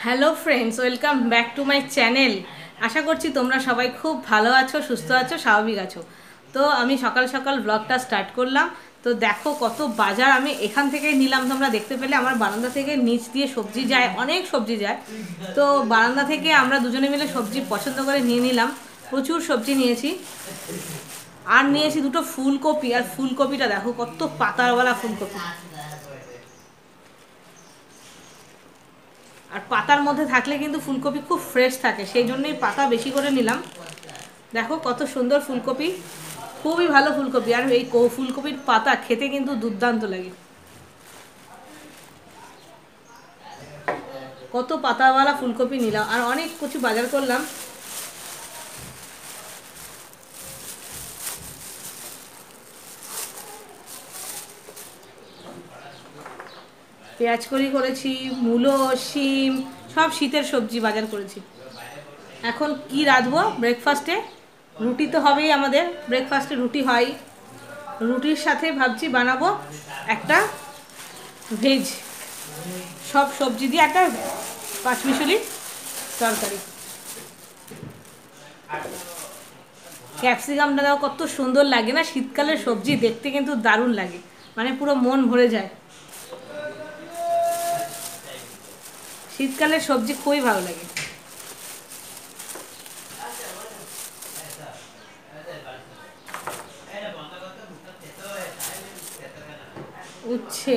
Hello friends, welcome back to my channel. আশা করছি তোমরা সবাই খুব ভালো আছো, সুস্থ আছো, স্বাভাবিক আছো। তো আমি সকাল সকাল ব্লগটা স্টার্ট করলাম। তো দেখো কত বাজার আমি এখান থেকে নিলাম, তোমরা দেখতে পেলে। আমার বারান্দা থেকে নিচ দিয়ে সবজি যায়, অনেক সবজি যায়। তো বারান্দা থেকে আমরা দুজনে মিলে সবজি পছন্দ করে নিয়ে নিলাম। প্রচুর সবজি নিয়েছি। আর নিয়েছি দুটো ফুলকপি, আর ফুলকপিটা দেখো কত পাতারওয়ালা ফুলকপি। আর পাতার মধ্যে থাকলে কিন্তু ফুলকপি খুব ফ্রেশ থাকে, সেই জন্যই পাতা বেশি করে নিলাম। দেখো কত সুন্দর ফুলকপি, খুবই ভালো ফুলকপি। আর এই ফুলকপির পাতা খেতে কিন্তু দুর্দান্ত লাগে। কত পাতাওয়ালা ফুলকপি নিলাম, আর অনেক কিছু বাজার করলাম। পেঁয়াজ কড়ি করেছি, মূলো, শিম, সব শীতের সবজি বাজার করেছি। এখন কি রাঁধবো ব্রেকফাস্টে? রুটি তো হবেই, আমাদের ব্রেকফাস্টে রুটি হয়। রুটির সাথে ভাবছি বানাবো একটা ভেজ, সব সবজি দিয়ে একটা পাঁচমিশালি তরকারি। ক্যাপসিকামটা দাও, কত সুন্দর লাগে না? শীতকালের সবজি দেখতে কিন্তু দারুণ লাগে, মানে পুরো মন ভরে যায়। শীতকালের সবজি খুবই ভালো লাগে। উচ্ছে,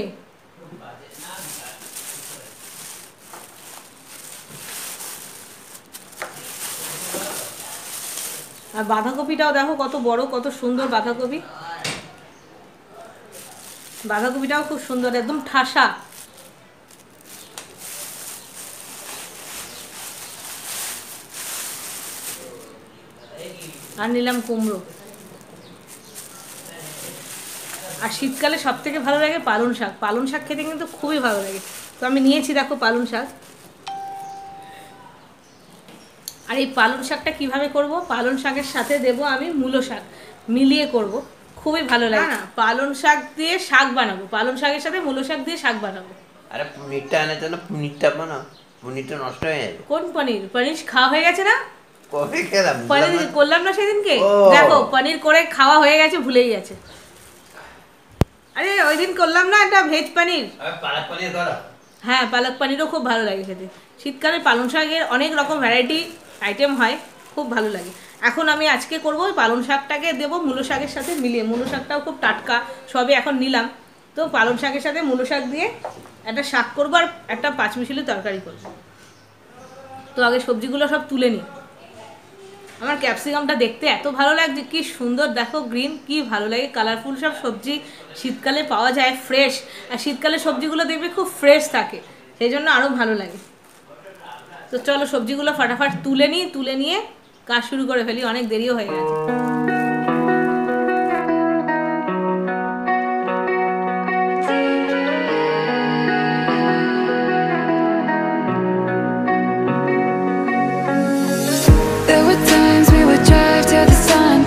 আর বাঁধাকপিটাও দেখো কত বড়, কত সুন্দর বাঁধাকপি। বাঁধাকপিটাও খুব সুন্দর, একদম ঠাসা। আর নিলাম কুমড়ো। আর শীতকালে সব থেকে ভালো লাগে পালং শাক। পালং শাক খেতে কিন্তু খুবই ভালো লাগে। তো আমি নিয়েছি দেখো পালং শাক। আর এই পালং শাকটা কিভাবে করব? পালং শাকের সাথে দেব আমি মূলো শাক, মিলিয়ে করব, খুবই ভালো লাগে। না, পালং শাক দিয়ে শাক বানাবো, পালং শাকের সাথে মূলো শাক দিয়ে শাক বানাবো। আরে পনিরটা আনার জন্য পনিরটা বানাও, পনিরটা নষ্ট হয়ে যাবে। কোন পনির? পনির খাওয়া হয়ে গেছে না? কবে খেলাম? পনির করলাম না সেদিনকে। দেখো পনির করে খাওয়া হয়ে গেছে, ভুলেই গেছে। আরে ওই দিন করলাম না একটা ভেজ পনির। পালক পনির করো? হ্যাঁ, পালক পনিরও খুব ভালো লাগে খেতে। শীতকালে পালং শাকের অনেক রকম ভ্যারাইটি আইটেম হয়, খুব ভালো লাগে। এখন আমি আজকে করবো ওই পালং শাকটাকে দেবো মূলো শাকের সাথে মিলিয়ে। মূলো শাকটাও খুব টাটকা, সবে এখন নিলাম। তো পালং শাকের সাথে মূলো শাক দিয়ে একটা শাক করবো, আর একটা পাঁচমিশালি তরকারি করবো। তো আগে সবজিগুলো সব তুলে নিই। আমার ক্যাপসিকামটা দেখতে এত ভালো লাগছে, কি সুন্দর দেখো, গ্রিন, কি ভালো লাগে। কালারফুল সব সবজি শীতকালে পাওয়া যায় ফ্রেশ। আর শীতকালে সবজিগুলো দেখবে খুব ফ্রেশ থাকে, সেই জন্য আরও ভালো লাগে। তো চলো সবজিগুলো ফাটাফাট তুলে নিই, তুলে নিয়ে কাজ শুরু করে ফেলি, অনেক দেরিও হয়ে গেছে।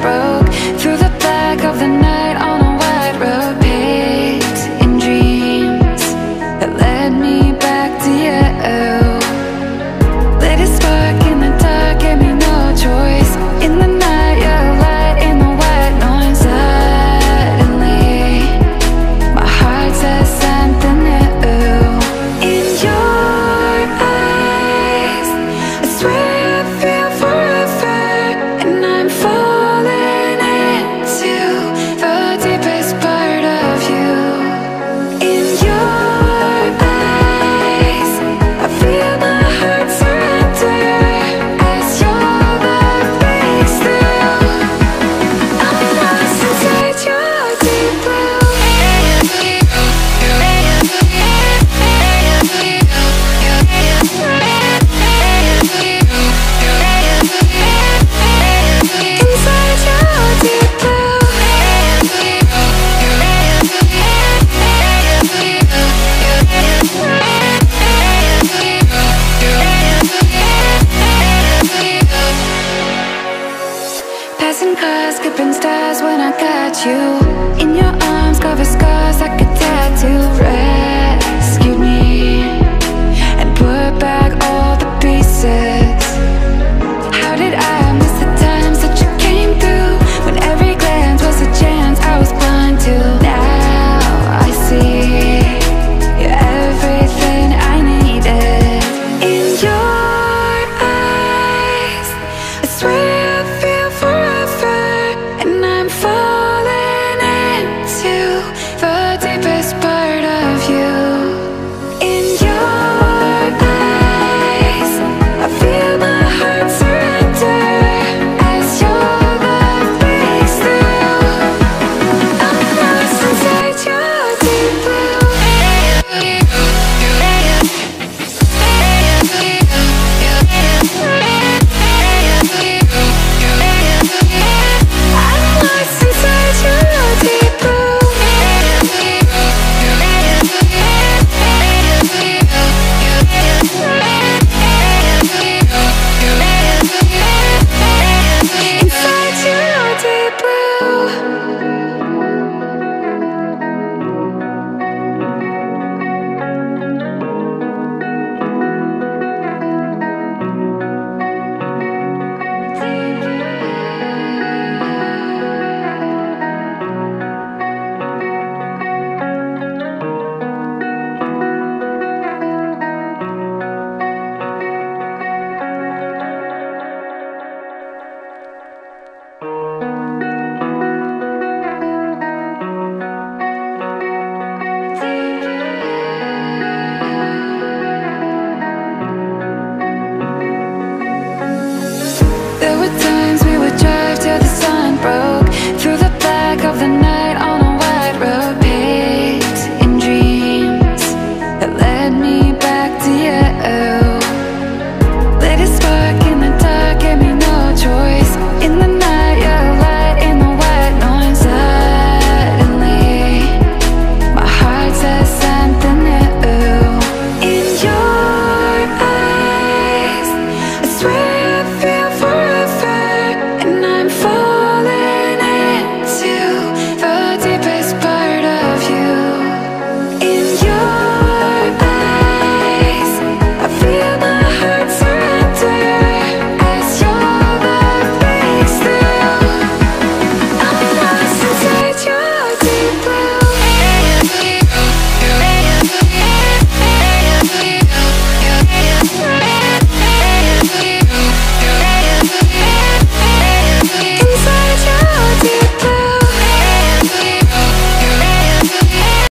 Broke through the black of the night on a white road, paved in dreams that led me back to you. Lit a spark in the dark, gave me no choice. In the night, your light in the white noise. Suddenly, my heart says something new. In your